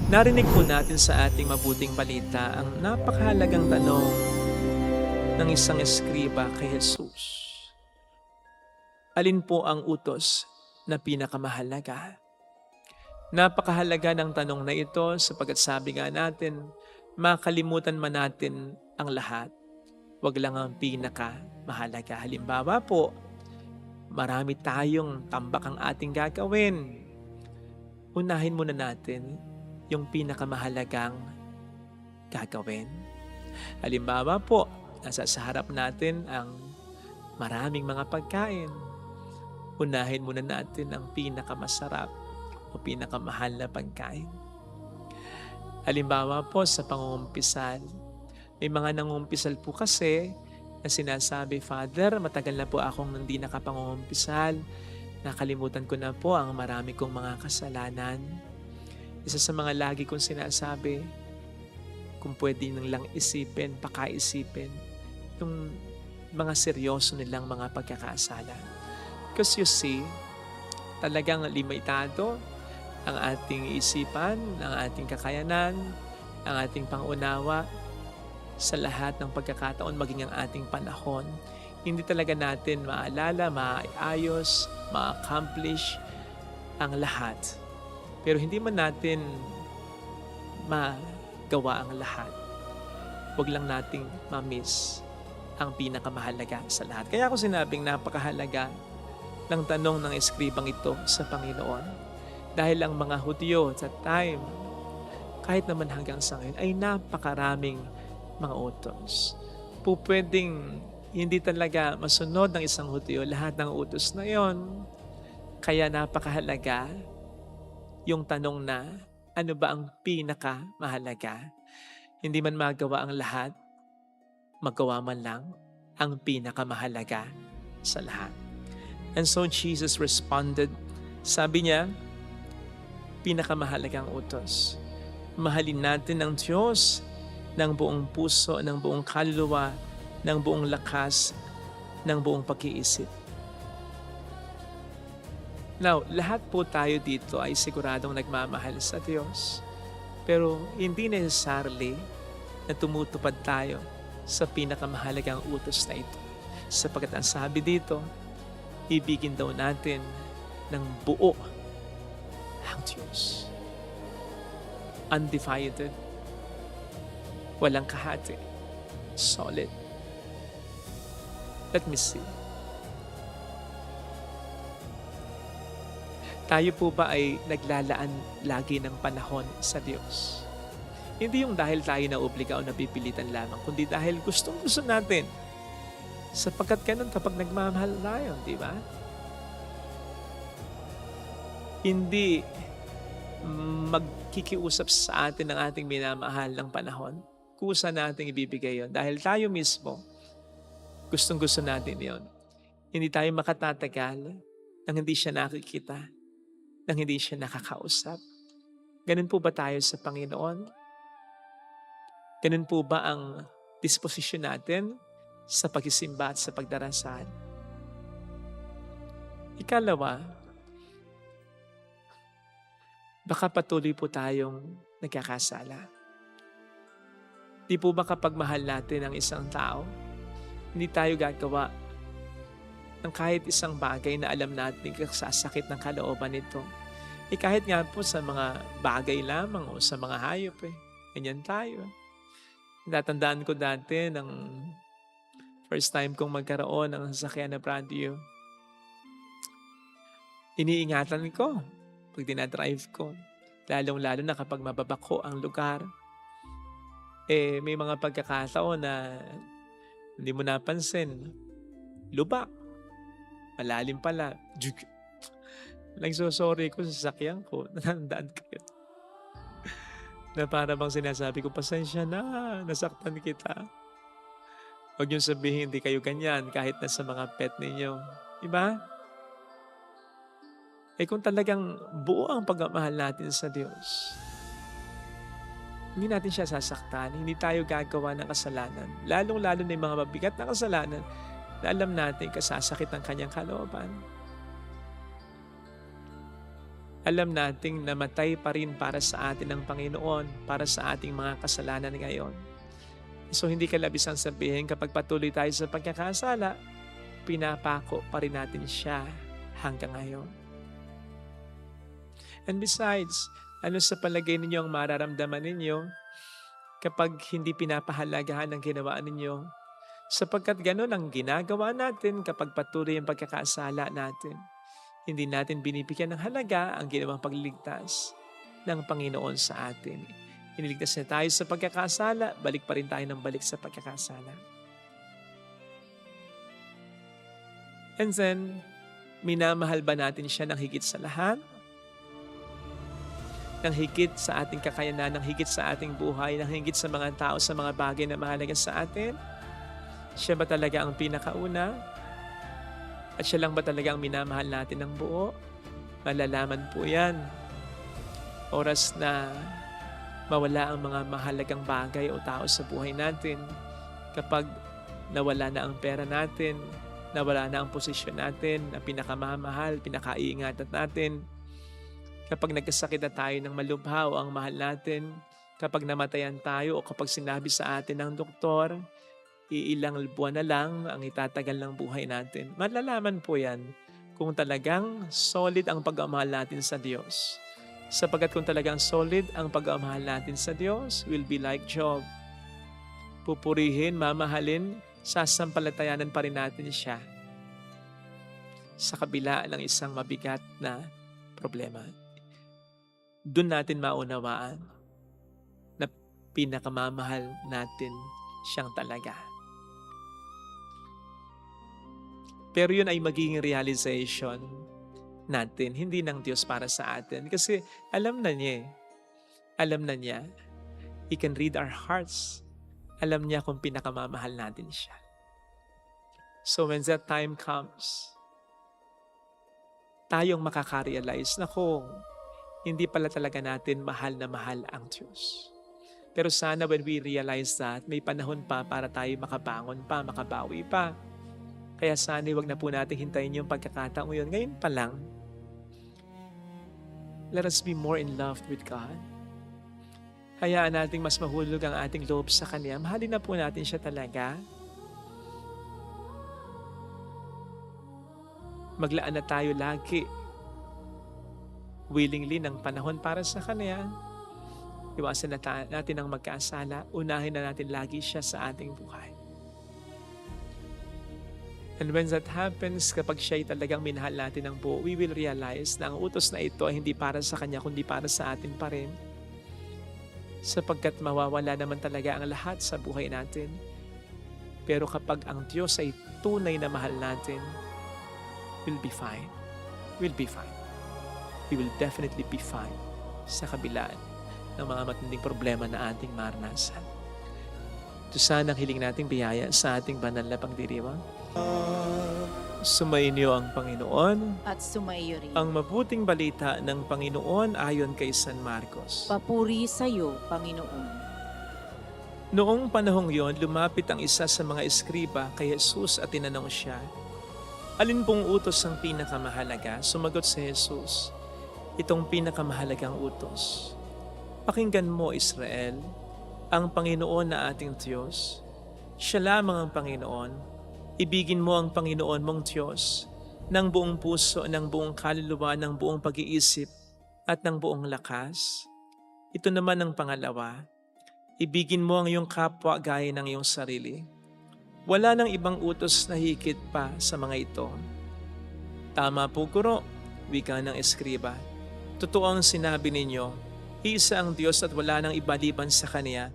Narinig po natin sa ating mabuting balita ang napakahalagang tanong ng isang eskriba kay Jesus. Alin po ang utos na pinakamahalaga? Napakahalaga ng tanong na ito sapagkat sabi nga natin, makalimutan man natin ang lahat. Wag lang ang pinakamahalaga. Halimbawa po, marami tayong tambak ang ating gagawin. Unahin muna natin yung pinakamahalagang gagawin. Halimbawa po, nasa sa harap natin ang maraming mga pagkain. Unahin muna natin ang pinakamasarap o pinakamahal na pagkain. Halimbawa po sa pangungumpisal, may mga nangungumpisal po kasi na sinasabi, Father, matagal na po akong hindi nakapangungumpisal. Nakalimutan ko na po ang marami kong mga kasalanan. Isa sa mga lagi kong sinasabi, kung pwede nang lang isipin, pakaisipin, yung mga seryoso nilang mga pagkakasala. Because you see, talagang limitado ang ating isipan, ang ating kakayanan, ang ating pangunawa sa lahat ng pagkakataon, maging ang ating panahon. Hindi talaga natin maalala, maayos, ma-accomplish ang lahat. Pero hindi man natin magawa ang lahat. Huwag lang nating ma-miss ang pinakamahalaga sa lahat. Kaya ako sinabing napakahalaga ng tanong ng eskribang ito sa Panginoon. Dahil ang mga Hudyo at that time, kahit naman hanggang sa ngayon, ay napakaraming mga utos. Pwedeng hindi talaga masunod ng isang Hudyo lahat ng utos na yon. Kaya napakahalaga yung tanong na, ano ba ang pinakamahalaga? Hindi man magawa ang lahat, magawa man lang ang pinakamahalaga sa lahat. And so Jesus responded, sabi niya, pinakamahalagang utos. Mahalin natin ang Diyos ng buong puso, ng buong kaluluwa, ng buong lakas, ng buong pag-iisip. Now, lahat po tayo dito ay siguradong nagmamahal sa Diyos. Pero hindi necessarily na tumutupad tayo sa pinakamahalagang utos na ito. Sapagkat ang sabi dito, ibigin daw natin ng buo ang Diyos. Undivided. Walang kahati. Solid. Let me see. Tayo po ba ay naglalaan lagi ng panahon sa Diyos? Hindi yung dahil tayo na obliga o napipilitan lamang, kundi dahil gustong-gusto natin. Sapagkat ganun kapag nagmamahal tayo, di ba? Hindi magkikiusap sa atin ng ating minamahal ng panahon. Kusa natin ibibigay yon dahil tayo mismo, gustong-gusto natin yon. Hindi tayo makatatagal nang hindi siya nakikita, nang hindi siya nakakausap. Ganun po ba tayo sa Panginoon? Ganun po ba ang disposisyon natin sa pagsisimba at sa pagdarasal? Ikalawa, baka patuloy po tayong nagkakasala. Di po ba kapag mahal natin ang isang tao, hindi tayo gagawa ng kahit isang bagay na alam natin sasakit ng kalooban nito? Kahit nga po sa mga bagay lamang o sa mga hayop ganyan tayo. Natandaan ko dati ng first time kong magkaroon ng sasakyan na brand new. Iniingatan ko pag dinadrive ko. Lalong-lalo na kapag mababako ang lugar. May mga pagkakataon na hindi mo napansin. Lubak. Malalim pala. Nagsosorry ko sa sasakyan ko. Natandaan ko yun. Na para bang sinasabi ko, pasensya na, nasaktan kita. Huwag niyong sabihin, hindi kayo ganyan kahit na sa mga pet ninyo. Diba? Kung talagang buo ang pagmamahal natin sa Diyos, hindi natin siya sasaktan, hindi tayo gagawa ng kasalanan. Lalong-lalo na yung mga mabigat na kasalanan na alam natin kasasakit ang kanyang kalooban. Alam nating namatay pa rin para sa atin ng Panginoon, para sa ating mga kasalanan ngayon. So hindi kalabisang sabihin kapag patuloy tayo sa pagkakasala, pinapako pa rin natin siya hanggang ngayon. And besides, ano sa palagay ninyo ang mararamdaman ninyo kapag hindi pinapahalagahan ang ginawa ninyo? Sapagkat ganun ang ginagawa natin kapag patuloy ang pagkakasala natin. Hindi natin binibigyan ng halaga ang ginawang pagliligtas ng Panginoon sa atin. Iniligtas na tayo sa pagkakasala, balik pa rin tayo ng balik sa pagkakasala. And then, minamahal ba natin siya ng higit sa lahat? Ng higit sa ating kakayanan, ng higit sa ating buhay, ng higit sa mga tao, sa mga bagay na mahalaga sa atin? Siya ba talaga ang pinakauna? At siya lang ba talaga ang minamahal natin ng buo? Malalaman po yan. Oras na mawala ang mga mahalagang bagay o tao sa buhay natin, kapag nawala na ang pera natin, nawala na ang posisyon natin na pinakamamahal, pinakaiingatan natin, kapag nagkasakit na tayo ng malubha o ang mahal natin, kapag namatayan tayo o kapag sinabi sa atin ng doktor, iilang buwan na lang ang itatagal ng buhay natin. Malalaman po yan kung talagang solid ang pag-amahal natin sa Diyos. Sapagkat kung talagang solid ang pag-amahal natin sa Diyos, will be like Job. Pupurihin, mamahalin, sasampalatayanan pa rin natin siya sa kabila ng isang mabigat na problema. Doon natin maunawaan na pinakamamahal natin siyang talaga. Pero yun ay magiging realization natin, hindi ng Diyos para sa atin. Kasi alam na niya eh. Alam na niya. He can read our hearts. Alam niya kung pinakamamahal natin siya. So when that time comes, tayong makaka-realize na kung hindi pala talaga natin mahal na mahal ang Diyos. Pero sana when we realize that, may panahon pa para tayo makabangon pa, makabawi pa. Kaya sana wag na po natin hintayin yung pagkakataon yun. Ngayon pa lang, let us be more in love with God. Hayaan nating mas mahulog ang ating loob sa Kanya. Mahalin na po natin siya talaga. Maglaan na tayo lagi willingly ng panahon para sa Kanya. Iwasan na natin ang magkasala. Unahin na natin lagi siya sa ating buhay. And when that happens, kapag siya'y talagang minahal natin ng buo, we will realize na ang utos na ito ay hindi para sa Kanya, kundi para sa atin pa rin. Sapagkat mawawala naman talaga ang lahat sa buhay natin. Pero kapag ang Diyos ay tunay na mahal natin, we'll be fine. We'll be fine. We will definitely be fine sa kabila ng mga matinding problema na ating maranasan. Ito sana ang hiling nating biyaya sa ating banal na pagdiriwang. Sumainyo ang Panginoon At sumaiyo rin. ang mabuting balita ng Panginoon ayon kay San Marcos. Papuri sa iyo, Panginoon. Noong panahong yon, lumapit ang isa sa mga eskriba kay Jesus at tinanong siya, "Alin pong utos ang pinakamahalaga?" Sumagot si Jesus, "Itong pinakamahalagang utos. Pakinggan mo, Israel, ang Panginoon na ating Diyos. Siya lamang ang Panginoon. Ibigin mo ang Panginoon mong Diyos ng buong puso, ng buong kaluluwa, ng buong pag-iisip, at ng buong lakas. Ito naman ang pangalawa. Ibigin mo ang iyong kapwa gaya ng iyong sarili. Wala nang ibang utos na higit pa sa mga ito." "Tama po, Guro," wika ng eskriba. "Totoo ang sinabi ninyo. Iisa ang Diyos at wala nang iba liban sa Kanya.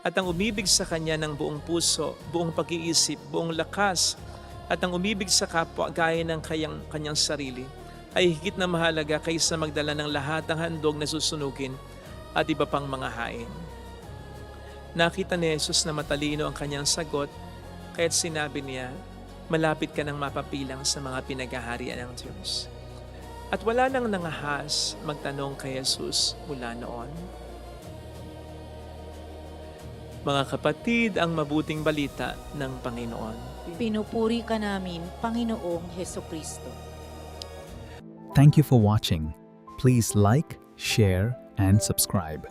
At ang umibig sa Kanya ng buong puso, buong pag-iisip, buong lakas, at ang umibig sa kapwa gaya ng kanyang sarili, ay higit na mahalaga kaysa magdala ng lahat ng handog na susunugin at iba pang mga hain." Nakita ni Jesus na matalino ang kanyang sagot, kaya't sinabi niya, "Malapit ka nang mapapilang sa mga pinaghaharian ng Diyos." At wala nang nangahas magtanong kay Jesus mula noon. Mga kapatid, ang mabuting balita ng Panginoon. Pinupuri ka namin, Panginoong Hesukristo. Thank you for watching. Please like, share, and subscribe.